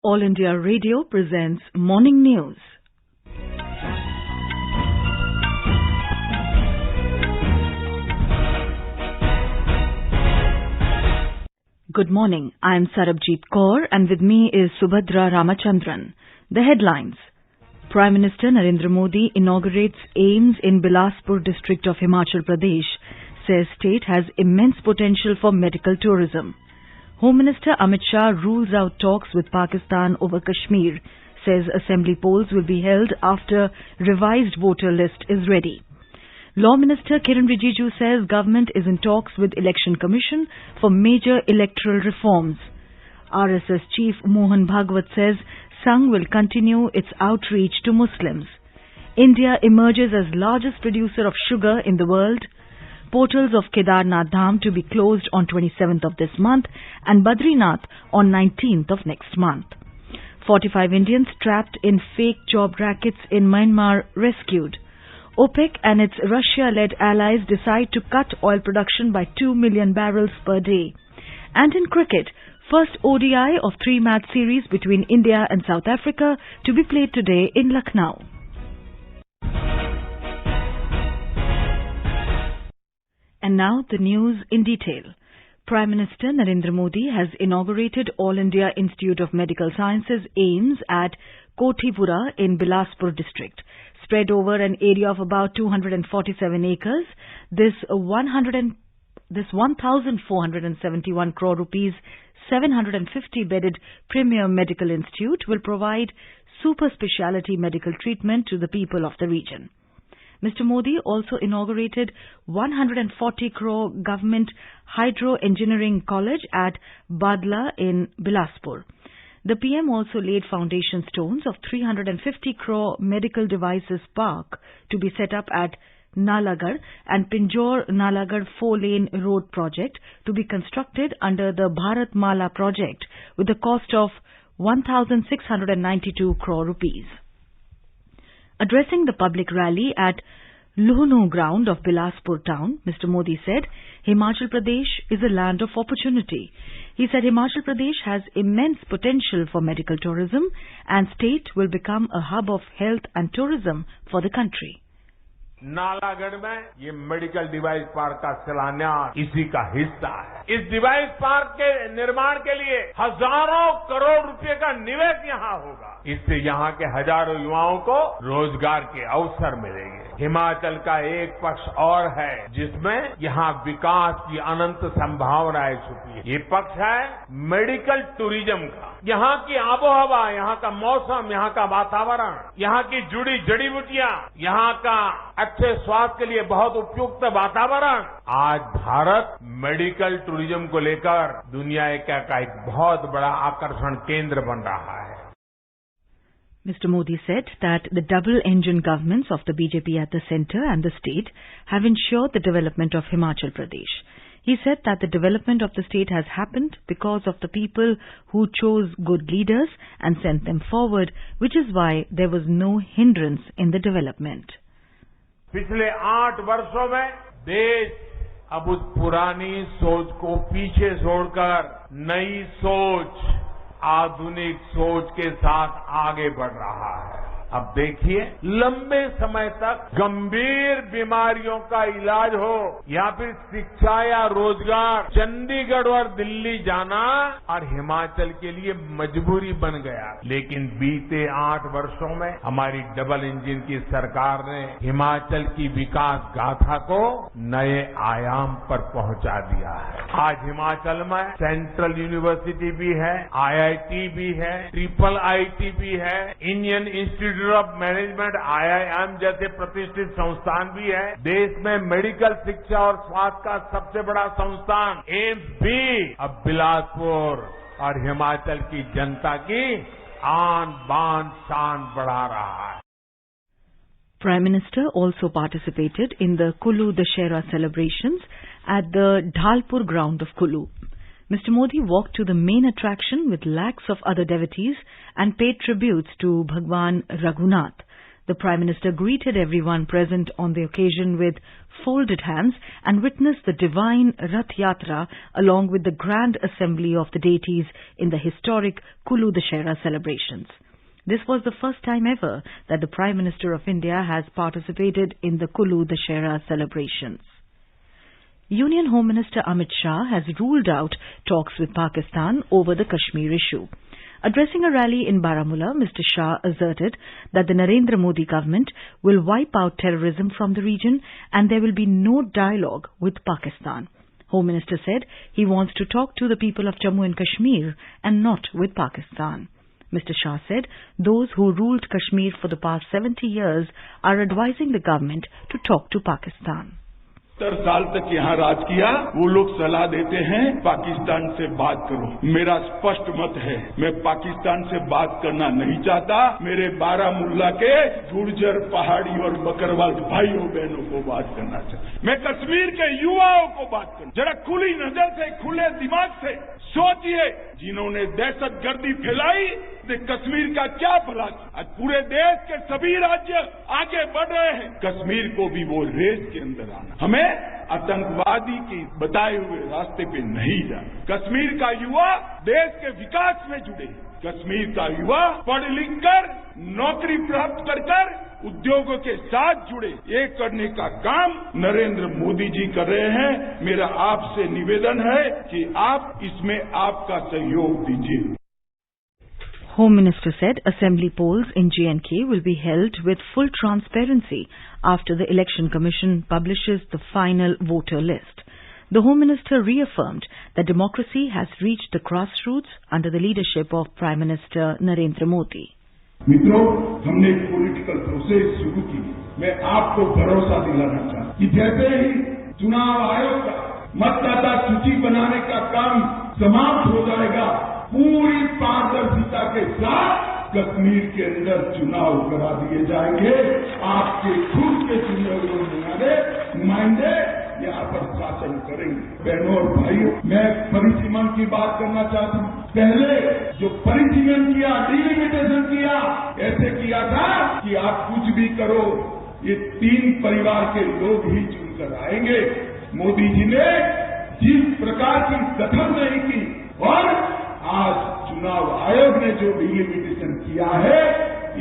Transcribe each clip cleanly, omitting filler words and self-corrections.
All India Radio presents Morning News. Good morning. I am Sarabjit Kaur and with me is Subhadra Ramachandran. The headlines. Prime Minister Narendra Modi inaugurates AIIMS in Bilaspur district of Himachal Pradesh, says state has immense potential for medical tourism. Home Minister Amit Shah rules out talks with Pakistan over Kashmir, says assembly polls will be held after revised voter list is ready. Law Minister Kiran Rijiju says government is in talks with Election Commission for major electoral reforms. RSS Chief Mohan Bhagwat says Sangh will continue its outreach to Muslims. India emerges as largest producer of sugar in the world. Portals of Kedarnath Dham to be closed on 27th of this month and Badrinath on 19th of next month. 45 Indians trapped in fake job rackets in Myanmar rescued. OPEC and its Russia-led allies decide to cut oil production by 2 million barrels per day. And in cricket, first ODI of 3-match series between India and South Africa to be played today in Lucknow. And now the news in detail. Prime Minister Narendra Modi has inaugurated All India Institute of Medical Sciences AIIMS at Kothipura in Bilaspur district. Spread over an area of about 247 acres, this 1,471 crore rupees 750-bedded premier medical institute will provide super speciality medical treatment to the people of the region. Mr. Modi also inaugurated 140 crore Government Hydro Engineering College at Badla in Bilaspur. The PM also laid foundation stones of 350 crore Medical Devices Park to be set up at Nalagarh and Pinjore-Nalagarh 4-lane road project to be constructed under the Bharat Mala project with a cost of 1,692 crore rupees. Addressing the public rally at Luhnu ground of Bilaspur town, Mr. Modi said, Himachal Pradesh is a land of opportunity. He said Himachal Pradesh has immense potential for medical tourism and state will become a hub of health and tourism for the country. Nalagarh में ये medical device park का शिलान्यास इसी का हिस्सा है। इस device park के निर्माण के लिए हजारों करोड़ रुपए का निवेश यहाँ होगा। इससे यहाँ के हजारों युवाओं को रोजगार के अवसर मिलेंगे। हिमाचल का एक पक्ष और है जिसमें यहाँ विकास की अनंत संभावनाएं छुपी है। ये पक्ष है मेडिकल टूरिज्म का। यहाँ की आबोहवा, यहाँ का मौसम, यहाँ का वातावरण, यहाँ की जुड़ी जड़ी बूटियां, यहाँ का अच्छे स्वास्थ्य के लिए बहुत उपयुक्त वातावरण आज भारत मेडिकल टूरिज्म को लेकर दुनिया का एक बहुत बड़ा आकर्षण केंद्र बन रहा है। Mr. Modi said that the double-engine governments of the BJP at the centre and the state have ensured the development of Himachal Pradesh. He said that the development of the state has happened because of the people who chose good leaders and sent them forward, which is why there was no hindrance in the development. पिछले 8 वर्षों में देश अब उस पुरानी सोच को पीछे छोड़कर नई सोच, आधुनिक सोच के साथ आगे बढ़ रहा है। अब देखिए, लंबे समय तक गंभीर बीमारियों का इलाज हो या फिर शिक्षा या रोजगार, चंडीगढ़ और दिल्ली जाना और हिमाचल के लिए मजबूरी बन गया। लेकिन बीते 8 वर्षों में हमारी डबल इंजन की सरकार ने हिमाचल की विकास गाथा को नए आयाम पर पहुंचा दिया है। आज हिमाचल में सेंट्रल यूनिवर्सिटी भी है, IIT भी है, IIIT भी है, Indian institute of management IIM जैसे प्रतिष्ठित संस्थान भी है। देश में मेडिकल शिक्षा और स्वास्थ्य का सबसे बड़ा संस्थान एम्स भी अब बिलासपुर और हिमाचल की जनता की आन बान शान बढ़ा रहा है। Prime Minister also participated in the Kulu Dashera celebrations at the Dhalpur ground of Kulu. Mr. Modi walked to the main attraction with lakhs of other devotees and paid tributes to Bhagwan Raghunath. The Prime Minister greeted everyone present on the occasion with folded hands and witnessed the divine Rath Yatra along with the grand assembly of the deities in the historic Kulu Dashera celebrations. This was the first time ever that the Prime Minister of India has participated in the Kulu Dashera celebrations. Union Home Minister Amit Shah has ruled out talks with Pakistan over the Kashmir issue. Addressing a rally in Baramulla, Mr. Shah asserted that the Narendra Modi government will wipe out terrorism from the region and there will be no dialogue with Pakistan. Home Minister said he wants to talk to the people of Jammu and Kashmir and not with Pakistan. Mr. Shah said those who ruled Kashmir for the past 70 years are advising the government to talk to Pakistan. 70 साल तक यहाँ राज किया, वो लोग सलाह देते हैं पाकिस्तान से बात करो। मेरा स्पष्ट मत है, मैं पाकिस्तान से बात करना नहीं चाहता। मेरे बारामुल्ला के गुर्जर, पहाड़ी और बकरवाल भाइयों बहनों को बात करना चाहता। मैं कश्मीर के युवाओं को बात करना। जरा खुली नजर से, खुले दिमाग से सोचिए, जिन्होंने दहशतगर्दी फैलाई, कश्मीर का क्या भला? आज पूरे देश के सभी राज्य आगे बढ़ रहे हैं, कश्मीर को भी वो रेस के अंदर आना। हमें आतंकवादी की बताए हुए रास्ते पे नहीं जाना। कश्मीर का युवा देश के विकास में जुड़े, कश्मीर का युवा पढ़ लिख कर नौकरी प्राप्त कर उद्योगों के साथ जुड़े। ये करने का काम नरेंद्र मोदी जी कर रहे हैं। मेरा आपसे निवेदन है कि आप इसमें आपका सहयोग दीजिए। Home Minister said assembly polls in J&K will be held with full transparency after the Election Commission publishes the final voter list. The Home Minister reaffirmed that democracy has reached the grassroots under the leadership of Prime Minister Narendra Modi. मित्रों, हमने एक political process शुरू की। मैं आपको भरोसा दिलाना चाहता हूं कि जैसे ही चुनाव आयोग का मतदाता सूची बनाने का काम समाप्त हो जाएगा, पूरी पारदर्शिता के साथ कश्मीर के अंदर चुनाव करा दिए जाएंगे। आपके खुद के चुने हुए नुमाइंदे यहाँ पर शासन करेंगे। बहनों और भाइयों, मैं परिसीमन की बात करना चाहता हूँ। पहले जो परिसीमन किया, डिलिमिटेशन किया, ऐसे किया था कि आप कुछ भी करो, ये 3 परिवार के लोग ही चुनकर आएंगे। मोदी जी ने जिस प्रकार की दखल नहीं की और आज चुनाव आयोग ने जो डिलिमिटेशन किया है,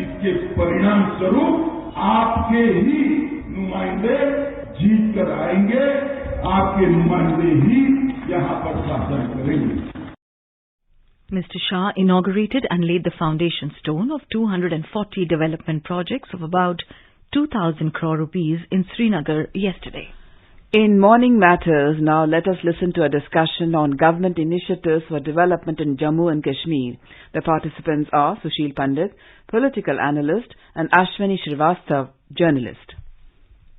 इसके परिणाम स्वरूप आपके ही नुमाइंदे जीत कर आएंगे, आपके नुमाइंदे ही यहाँ पर शासन करेंगे। Mr. Shah inaugurated and laid the foundation stone of 240 development projects of about 2,000 crore rupees in Srinagar yesterday. In Morning Matters, now let us listen to a discussion on government initiatives for development in Jammu and Kashmir. The participants are Sushil Pandit, political analyst, and Ashwini Srivastav, journalist.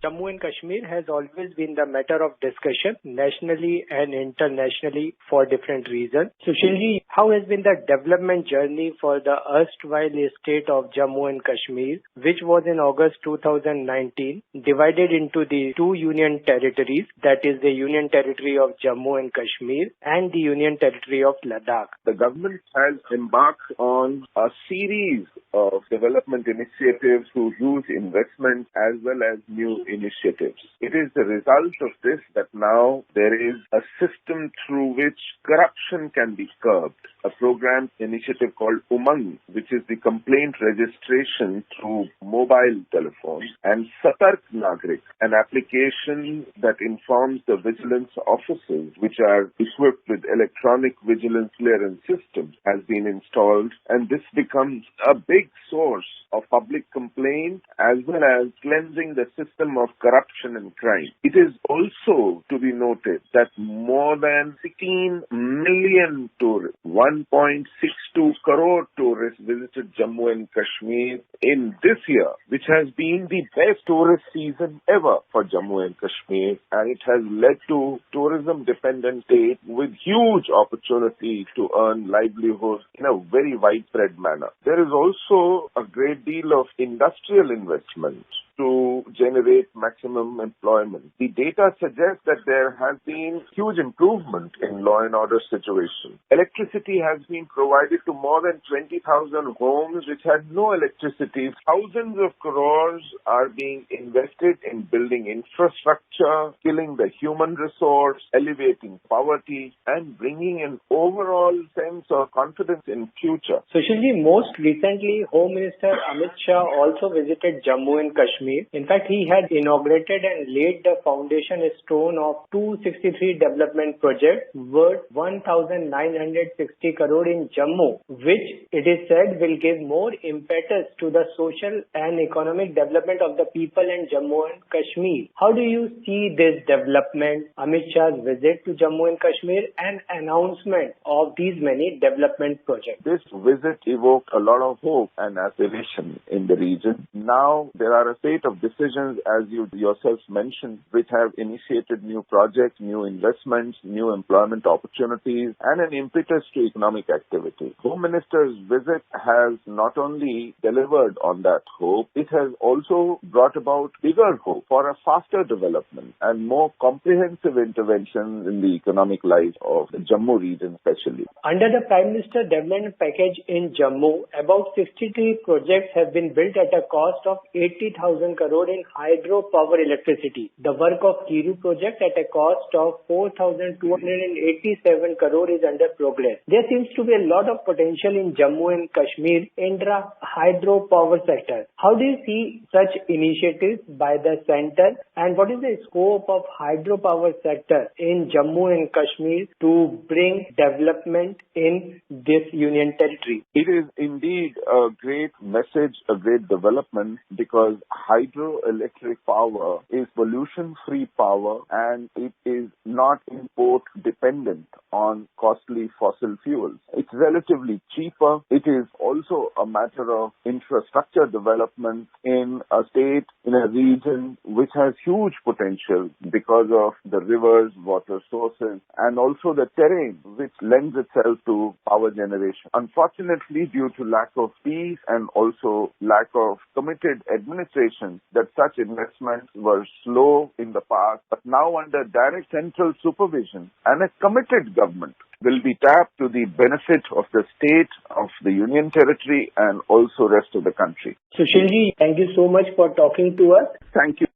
Jammu and Kashmir has always been the matter of discussion nationally and internationally for different reasons. Sushilji, how has been the development journey for the erstwhile state of Jammu and Kashmir, which was in August 2019 divided into the 2 union territories, that is the Union Territory of Jammu and Kashmir and the Union Territory of Ladakh? The government has embarked on a series of development initiatives to huge investment as well as new initiatives. It is the result of this that now there is a system through which corruption can be curbed. A program initiative called Umang, which is the complaint registration through mobile telephone, and Satark Nagarik, an application that informs the vigilance officers which are equipped with electronic vigilance clearance systems, has been installed, and this becomes a big source of public complaint as well as cleansing the system of corruption and crime. It is also to be noted that more than 16 million tourists, 1.62 crore tourists visited Jammu and Kashmir in this year, which has been the best tourist season ever for Jammu and Kashmir, and it has led to tourism-dependent state with huge opportunity to earn livelihood in a very widespread manner. There is also a great deal of industrial investment to generate maximum employment. The data suggests that there has been huge improvement in law and order situation. Electricity has been provided to more than 20,000 homes which had no electricity. Thousands of crores are being invested in building infrastructure, skilling the human resource, elevating poverty, and bringing an overall sense of confidence in future. Sushilji, most recently, Home Minister Amit Shah also visited Jammu and Kashmir. In fact, he had inaugurated and laid the foundation stone of 263 development projects worth 1,960 crore in Jammu, which it is said will give more impetus to the social and economic development of the people in Jammu and Kashmir. How do you see this development, Amit Shah's visit to Jammu and Kashmir and announcement of these many development projects? This visit evoked a lot of hope and aspiration in the region. Now there are a set of decisions, as you yourselves mentioned, which have initiated new projects, new investments, new employment opportunities, and an impetus to economic activity. Home Minister's visit has not only delivered on that hope, it has also brought about bigger hope for a faster development and more comprehensive interventions in the economic life of the Jammu region especially. Under the Prime Minister Development Package in Jammu, about 63 projects have been built at a cost of 80,000 crore in hydropower electricity. The work of Kiru project at a cost of 4,287 crore is under progress. There seems to be a lot of potential in Jammu and Kashmir in the hydropower sector. How do you see such initiatives by the center, and what is the scope of hydropower sector in Jammu and Kashmir to bring development in this union territory? It is indeed a great message, a great development, because hydroelectric power is pollution-free power and it is not import dependent on costly fossil fuels. It's relatively cheaper. It is also a matter of infrastructure development in a state, in a region which has huge potential because of the rivers, water sources, and also the terrain which lends itself to power generation. Unfortunately, due to lack of peace and also lack of committed administration, that such investments were slow in the past, but now under direct central supervision and a committed government will be tapped to the benefit of the state, of the union territory, and also rest of the country. Sushilji, thank you so much for talking to us. Thank you.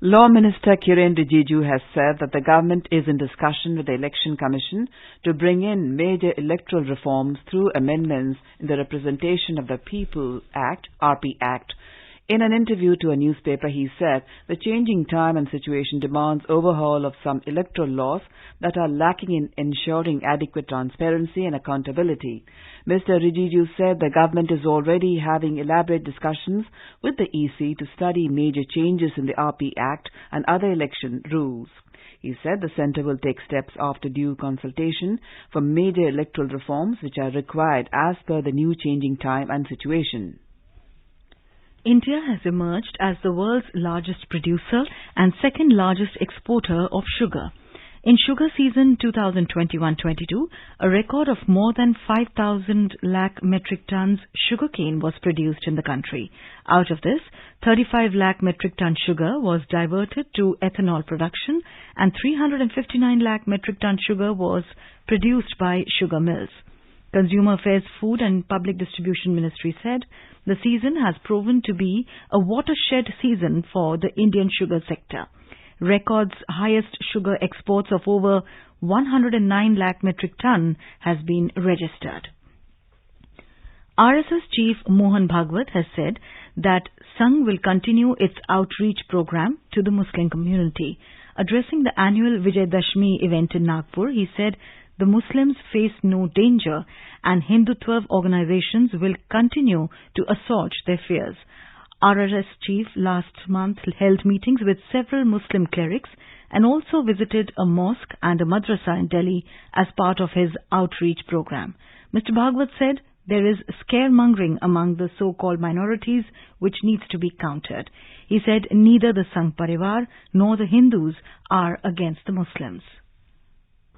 Law Minister Kiren Rijiju has said that the government is in discussion with the Election Commission to bring in major electoral reforms through amendments in the Representation of the People Act, RP Act. In an interview to a newspaper, he said the changing time and situation demands overhaul of some electoral laws that are lacking in ensuring adequate transparency and accountability. Mr. Rijiju said the government is already having elaborate discussions with the EC to study major changes in the RP Act and other election rules. He said the centre will take steps after due consultation for major electoral reforms which are required as per the new changing time and situation. India has emerged as the world's largest producer and second largest exporter of sugar. In sugar season 2021-22, a record of more than 5,000 lakh metric tons sugarcane was produced in the country. Out of this, 35 lakh metric ton sugar was diverted to ethanol production and 359 lakh metric ton sugar was produced by sugar mills. Consumer Affairs, Food and Public Distribution Ministry said the season has proven to be a watershed season for the Indian sugar sector. Records highest sugar exports of over 109 lakh metric ton has been registered. RSS Chief Mohan Bhagwat has said that Sangh will continue its outreach program to the Muslim community. Addressing the annual Vijayadashmi event in Nagpur, he said the Muslims face no danger and Hindutva organizations will continue to assuage their fears. RSS chief last month held meetings with several Muslim clerics and also visited a mosque and a madrasa in Delhi as part of his outreach program. Mr. Bhagwat said there is scaremongering among the so-called minorities which needs to be countered. He said neither the Sangh Parivar nor the Hindus are against the Muslims.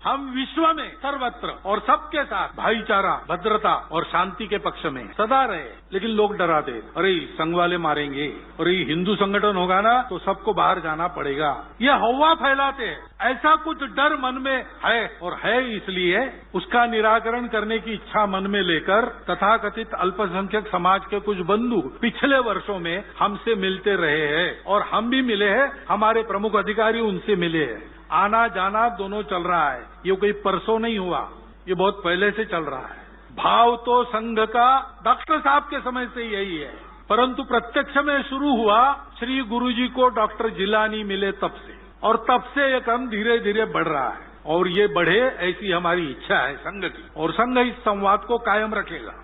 हम विश्व में सर्वत्र और सबके साथ भाईचारा, भद्रता और शांति के पक्ष में सदा रहे। लेकिन लोग डराते, अरे संघ वाले मारेंगे, अरे हिंदू संगठन होगा ना तो सबको बाहर जाना पड़ेगा, ये हवा फैलाते हैं। ऐसा कुछ डर मन में है और है, इसलिए उसका निराकरण करने की इच्छा मन में लेकर तथाकथित अल्पसंख्यक समाज के कुछ बंधु पिछले वर्षों में हमसे मिलते रहे हैं और हम भी मिले हैं, हमारे प्रमुख अधिकारी उनसे मिले हैं। आना जाना दोनों चल रहा है, ये कोई परसों नहीं हुआ, ये बहुत पहले से चल रहा है। भाव तो संघ का डॉक्टर साहब के समय से यही है, परंतु प्रत्यक्ष में शुरू हुआ श्री गुरुजी को डॉक्टर जिलानी मिले तब से, और तब से ये क्रम धीरे धीरे बढ़ रहा है और ये बढ़े ऐसी हमारी इच्छा है संघ की, और संघ इस संवाद को कायम रखेगा।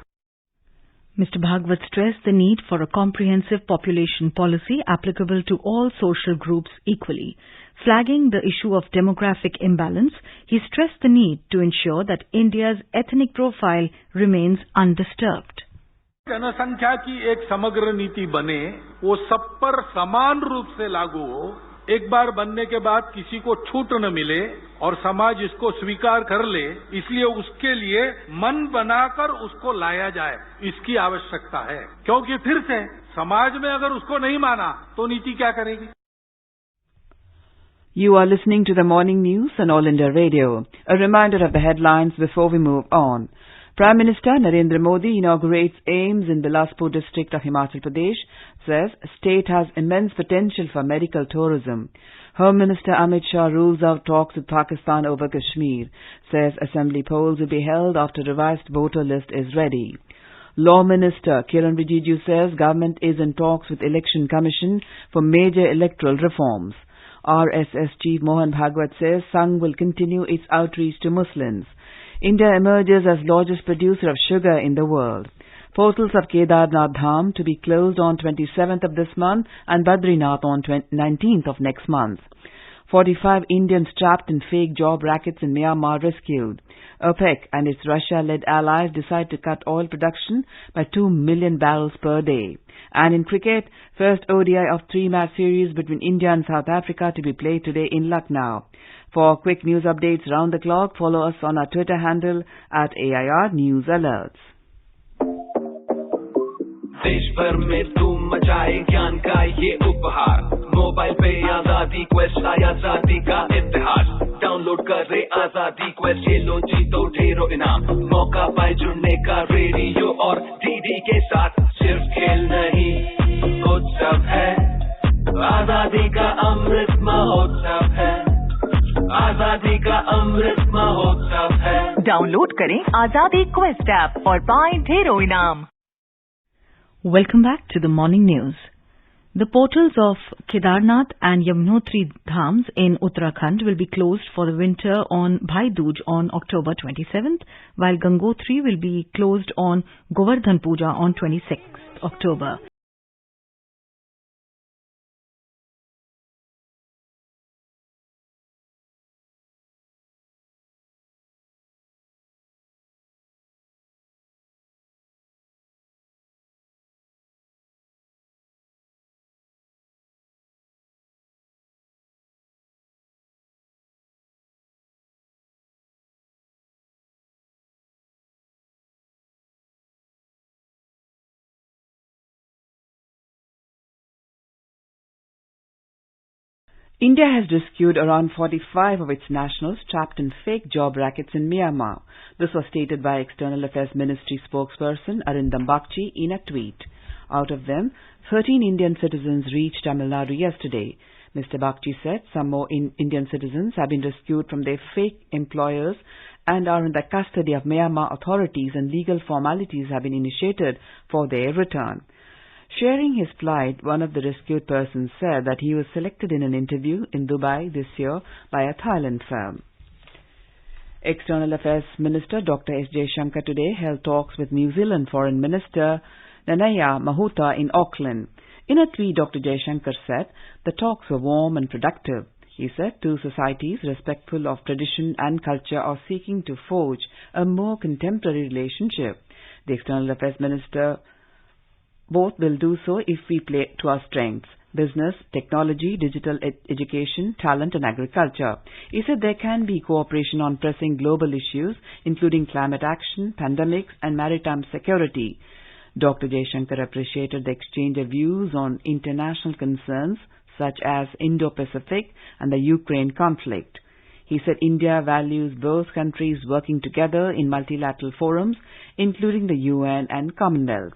Mr. Bhagwat stressed the need for a comprehensive population policy applicable to all social groups equally. Flagging the issue of demographic imbalance, he stressed the need to ensure that India's ethnic profile remains undisturbed. जनसंख्या की एक समग्र नीति बने, वो सब पर समान रूप से लागू हो, एक बार बनने के बाद किसी को छूट न मिले और समाज इसको स्वीकार कर ले, इसलिए उसके लिए मन बनाकर उसको लाया जाए, इसकी आवश्यकता है। क्योंकि फिर से समाज में अगर उसको नहीं माना तो नीति क्या करेगी? You are listening to the morning news on All India Radio. A reminder of the headlines before we move on. Prime Minister Narendra Modi inaugurates AIIMS in Bilaspur district of Himachal Pradesh, says state has immense potential for medical tourism. Home Minister Amit Shah rules out talks with Pakistan over Kashmir, says assembly polls will be held after revised voter list is ready. Law Minister Kiran Rijiju says government is in talks with Election Commission for major electoral reforms. RSS Chief Mohan Bhagwat says Sangh will continue its outreach to Muslims. India emerges as largest producer of sugar in the world. Portals of Kedarnath Dham to be closed on 27th of this month and Badrinath on 19th of next month. 45 Indians trapped in fake job rackets in Myanmar rescued. OPEC and its Russia-led allies decide to cut oil production by 2 million barrels per day. And in cricket, first ODI of 3-match series between India and South Africa to be played today in Lucknow. For quick news updates round the clock, follow us on our Twitter handle at AIR News Alerts. देश भर में धूम मचाए ज्ञान का ये उपहार, mobile पे आजादी क्वेस्ट आया आजादी का इतिहास। डाउनलोड करे आजादी क्वेस्ट, ये लो जीतो ढेरों इनाम, मौका पाए जुड़ने का रेडियो और डीडी के साथ। सिर्फ खेल नहीं उत्सव है, आजादी का अमृत महोत्सव है, आजादी का अमृत महोत्सव है। डाउनलोड करें आजादी क्वेस्ट ऐप और पाएं ढेरों इनाम। Welcome back to the morning news. The portals of Kedarnath and Yamunotri Dhams in Uttarakhand will be closed for the winter on Bhai Dooj on October 27th, while Gangotri will be closed on Govardhan Puja on 26th October. India has rescued around 45 of its nationals trapped in fake job rackets in Myanmar. This was stated by External Affairs Ministry spokesperson Arindam Bagchi in a tweet. Out of them, 13 Indian citizens reached Tamil Nadu yesterday. Mr. Bagchi said some more Indian citizens have been rescued from their fake employers and are in the custody of Myanmar authorities, and legal formalities have been initiated for their return. Sharing his plight, one of the rescued persons said that he was selected in an interview in Dubai this year by a Thailand firm. External Affairs Minister Dr. S. Jaishankar today held talks with New Zealand Foreign Minister Nanaia Mahuta in Auckland. In a tweet, Dr. Jaishankar said the talks were warm and productive. He said two societies respectful of tradition and culture are seeking to forge a more contemporary relationship. The External Affairs Minister both will do so if we play to our strengths. business, technology, digital education, talent and agriculture. He said there can be cooperation on pressing global issues, including climate action, pandemics and maritime security. Dr. Jaishankar appreciated the exchange of views on international concerns such as Indo-Pacific and the Ukraine conflict. He said India values both countries working together in multilateral forums, including the UN and Commonwealth.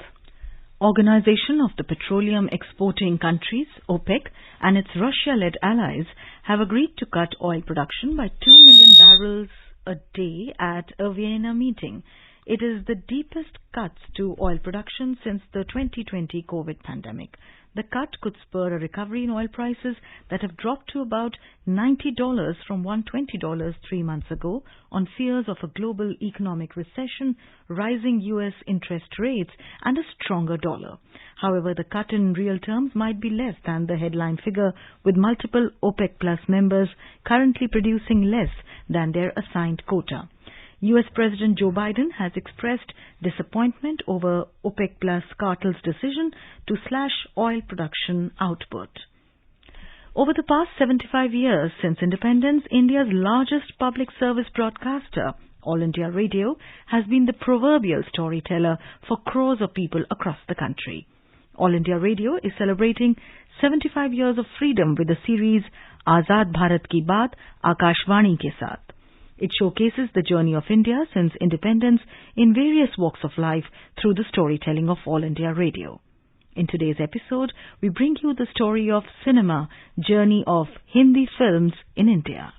Organization of the Petroleum Exporting Countries, OPEC, and its Russia-led allies have agreed to cut oil production by 2 million barrels a day at a Vienna meeting. It is the deepest cuts to oil production since the 2020 COVID pandemic. The cut could spur a recovery in oil prices that have dropped to about $90 from $120 3 months ago on fears of a global economic recession, rising U.S. interest rates and a stronger dollar. However, the cut in real terms might be less than the headline figure, with multiple OPEC Plus members currently producing less than their assigned quota. U.S. President Joe Biden has expressed disappointment over OPEC Plus cartel's decision to slash oil production output. Over the past 75 years since independence, India's largest public service broadcaster, All India Radio, has been the proverbial storyteller for crores of people across the country. All India Radio is celebrating 75 years of freedom with the series Azad Bharat Ki Baat, Akashvani ke Saath. It showcases the journey of India since independence in various walks of life through the storytelling of All India Radio. In today's episode, we bring you the story of cinema, journey of Hindi films in India.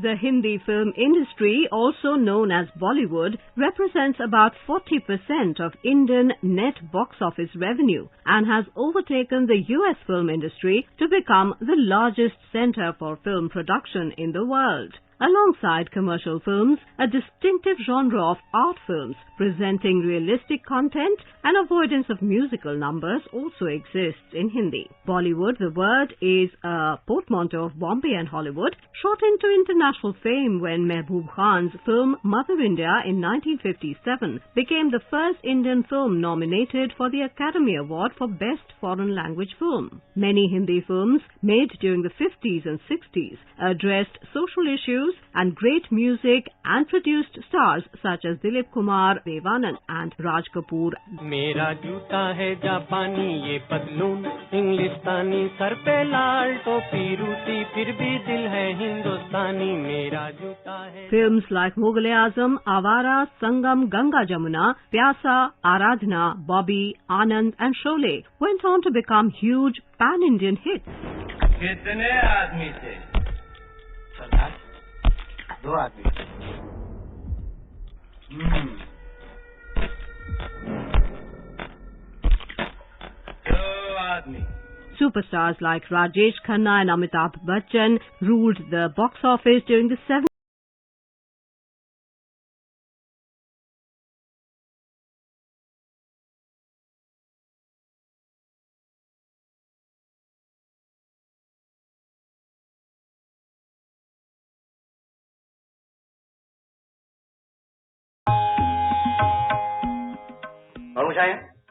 The Hindi film industry, also known as Bollywood, represents about 40% of Indian net box office revenue and has overtaken the US film industry to become the largest center for film production in the world. Alongside commercial films, a distinctive genre of art films presenting realistic content and avoidance of musical numbers also exists in Hindi. Bollywood, the word, is a portmanteau of Bombay and Hollywood, shortened to international fame when Mehboob Khan's film Mother India in 1957 became the first Indian film nominated for the Academy Award for Best Foreign Language Film. Many Hindi films made during the 50s and 60s addressed social issues and great music and produced stars such as Dilip Kumar, Devanand and Raj Kapoor. मेरा जूता है जापानी ये पतलून इंग्लिस्तानी sir पे लाल टोपी रूसी फिर भी दिल है हिंदुस्तानी मेरा जूता है. Films like Mughal-e-Azam, Avara, Sangam, Ganga Jamuna, Pyasa, Aradhana, Bobby, Anand and Sholay went on to become huge pan-Indian hits. कितने आदमी थे? सरदार 2 आदमी. Superstars like Rajesh Khanna and Amitabh Bachchan ruled the box office during the 70s.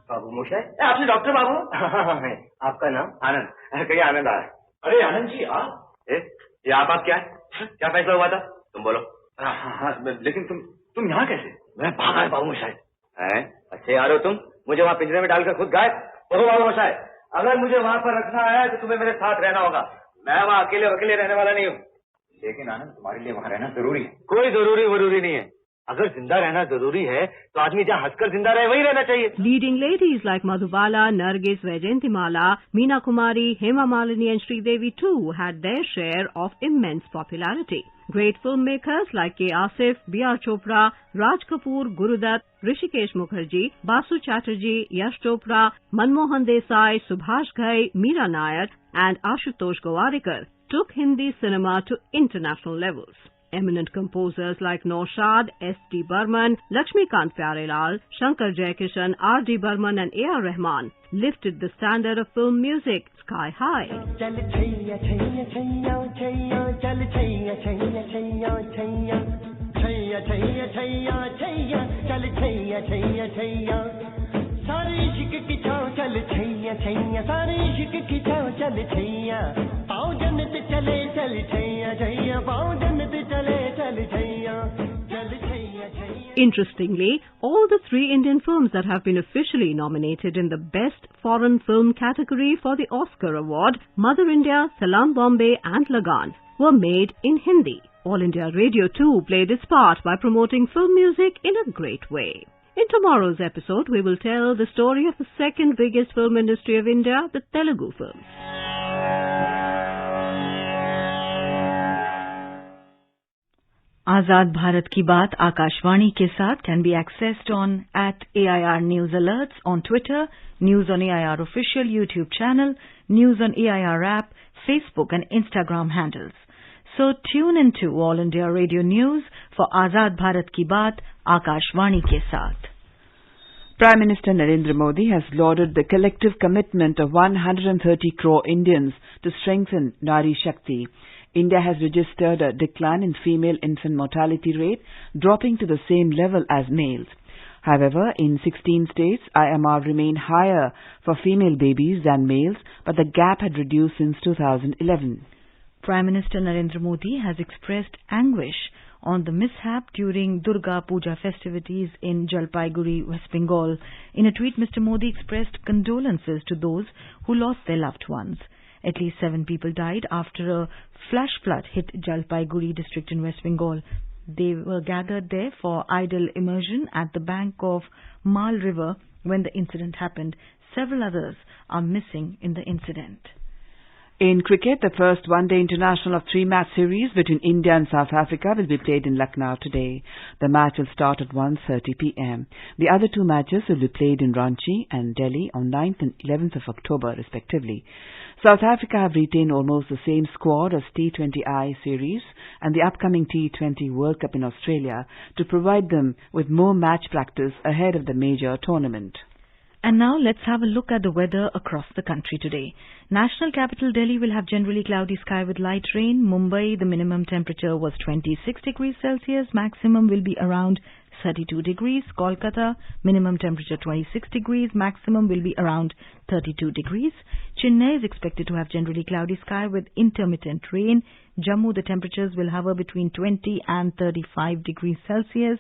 बाबू मोशाय आपसे doctor बाबू. आपका नाम? आनंद. कहीं आनंद आया. अरे आनंद जी आप ये आप क्या है? क्या फैसला हुआ था? तुम बोलो. हाँ लेकिन तुम यहाँ कैसे? मैं भागा है बाबू मोशाय. अच्छे यार हो तुम. मुझे वहाँ पिंजरे में डालकर खुद गायब. ओहो बाबू मोशाय, अगर मुझे वहाँ पर रखना है तो तुम्हें मेरे साथ रहना होगा. मैं वहाँ अकेले रहने वाला नहीं हूँ. लेकिन आनंद तुम्हारे लिए वहाँ रहना जरूरी है. कोई जरूरी नहीं है. अगर जिंदा रहना जरूरी है तो आदमी जहाँ हंसकर जिंदा रहे वही रहना चाहिए. Leading ladies like Madhubala, Nargis, Vaijayantimala, Meena Kumari, Hema Malini and Sridevi too had their share of immense popularity. Great filmmakers like K. Asif, B.R. Chopra, Raj Kapoor, Gurudutt, Rishikesh Mukherjee, Basu Chatterjee, Yash Chopra, Manmohan Desai, Subhash Ghai, Meera Nair and Ashutosh Gowarikar took Hindi cinema to international levels. Eminent composers like Naushad, S.D. Burman, Lakshmikant Pyarelal, Shankar Jaikishan, R.D. Burman and A.R. Rahman lifted the standard of film music sky high. Chaiyya Chaiyya Chaiyya सारे इश्क की छाँव चल छैया छैया सारे इश्क की छाँव चल छैया पाँव जन्नत चले चल छैया छैया पाँव जन्नत चले चल छैया चल Chaiyya Chaiyya. Interestingly, all the three Indian films that have been officially nominated in the Best Foreign Film category for the Oscar Award, Mother India, Salaam Bombay and Lagan, were made in Hindi. All India Radio too played its part by promoting film music in a great way. In tomorrow's episode, we will tell the story of the second biggest film industry of India, the Telugu films. आजाद भारत की बात आकाशवाणी के साथ can be accessed on @AIR News Alerts on Twitter, News on AIR official YouTube channel, News on AIR app, Facebook and Instagram handles. So tune into All India Radio News for Azad Bharat Ki Baat Akashvani ke saath. Prime Minister Narendra Modi has lauded the collective commitment of 130 crore Indians to strengthen Nari Shakti. India has registered a decline in female infant mortality rate, dropping to the same level as males. However, in 16 states, IMR remained higher for female babies than males, but the gap had reduced since 2011. Prime Minister Narendra Modi has expressed anguish on the mishap during Durga Puja festivities in Jalpaiguri, West Bengal. In a tweet, Mr. Modi expressed condolences to those who lost their loved ones. At least 7 people died after a flash flood hit Jalpaiguri district in West Bengal. They were gathered there for idol immersion at the bank of Mal River when the incident happened. Several others are missing in the incident. In cricket, the first one-day international of 3-match series between India and South Africa will be played in Lucknow today. The match will start at 1:30 p.m. The other 2 matches will be played in Ranchi and Delhi on 9th and 11th of October, respectively. South Africa have retained almost the same squad as T20I series and the upcoming T20 World Cup in Australia to provide them with more match practice ahead of the major tournament. And now let's have a look at the weather across the country today. National capital Delhi will have generally cloudy sky with light rain. Mumbai, the minimum temperature was 26 degrees Celsius. Maximum will be around 32 degrees. Kolkata, minimum temperature 26 degrees. Maximum will be around 32 degrees. Chennai is expected to have generally cloudy sky with intermittent rain. Jammu, the temperatures will hover between 20 and 35 degrees Celsius.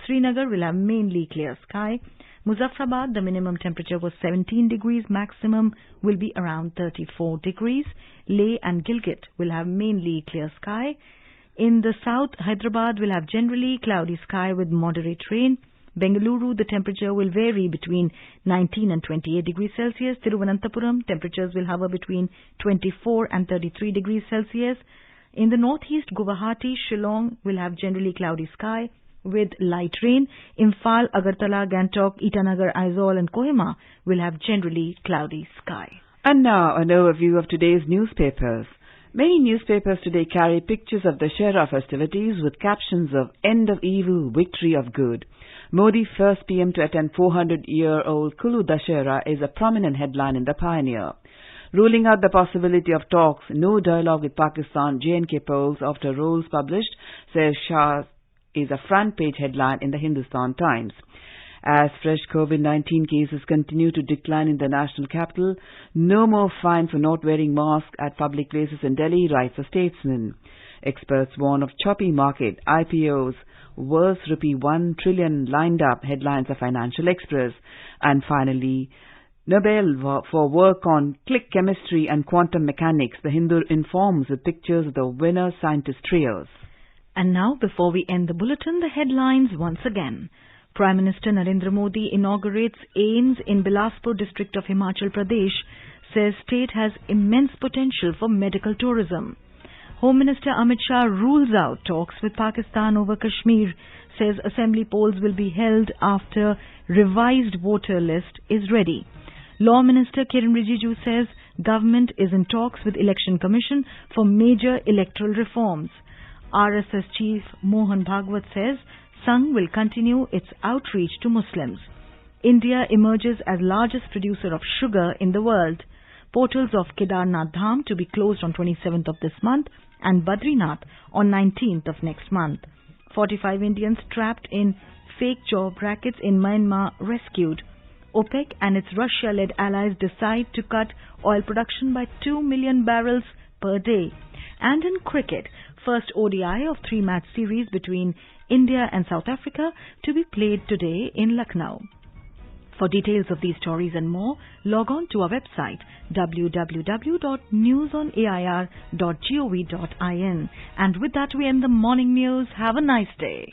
Srinagar will have mainly clear sky. Muzaffarabad, the minimum temperature was 17 degrees, maximum will be around 34 degrees. Leh and Gilgit will have mainly clear sky. In the south, Hyderabad will have generally cloudy sky with moderate rain. Bengaluru, the temperature will vary between 19 and 28 degrees Celsius. Thiruvananthapuram, temperatures will hover between 24 and 33 degrees Celsius. In the northeast, Guwahati, Shillong will have generally cloudy sky with light rain. Imphal, Agartala, Gangtok, Itanagar, Aizawl and Kohima will have generally cloudy sky. And now an overview of today's newspapers. Many newspapers today carry pictures of Dussehra festivities with captions of End of Evil, Victory of Good. Modi, first PM to attend 400-year-old Kulu Dussehra is a prominent headline in the Pioneer. Ruling out the possibility of talks, no dialogue with Pakistan, J&K polls after rolls published, says Shah, is a front-page headline in the Hindustan Times. As fresh COVID-19 cases continue to decline in the national capital, no more fine for not wearing masks at public places in Delhi, writes a statesman. Experts warn of choppy market, IPOs, worth ₹1 trillion lined up, headlines of Financial Express. And finally, Nobel for work on click chemistry and quantum mechanics, the Hindu informs with pictures of the winner scientist trios. And now, before we end the bulletin, the headlines once again. Prime Minister Narendra Modi inaugurates AIMS in Bilaspur district of Himachal Pradesh, says state has immense potential for medical tourism. Home Minister Amit Shah rules out talks with Pakistan over Kashmir, says assembly polls will be held after revised voter list is ready. Law Minister Kiran Rijiju says government is in talks with Election Commission for major electoral reforms. RSS Chief Mohan Bhagwat says Sangh will continue its outreach to Muslims. India emerges as largest producer of sugar in the world. Portals of Kedarnath Dham to be closed on 27th of this month and Badrinath on 19th of next month. 45 Indians trapped in fake job rackets in Myanmar rescued. OPEC and its Russia-led allies decide to cut oil production by 2 million barrels per day. And in cricket, first ODI of 3-match series between India and South Africa to be played today in Lucknow. For details of these stories and more, log on to our website www.newsonair.gov.in. And with that, we end the morning news. Have a nice day.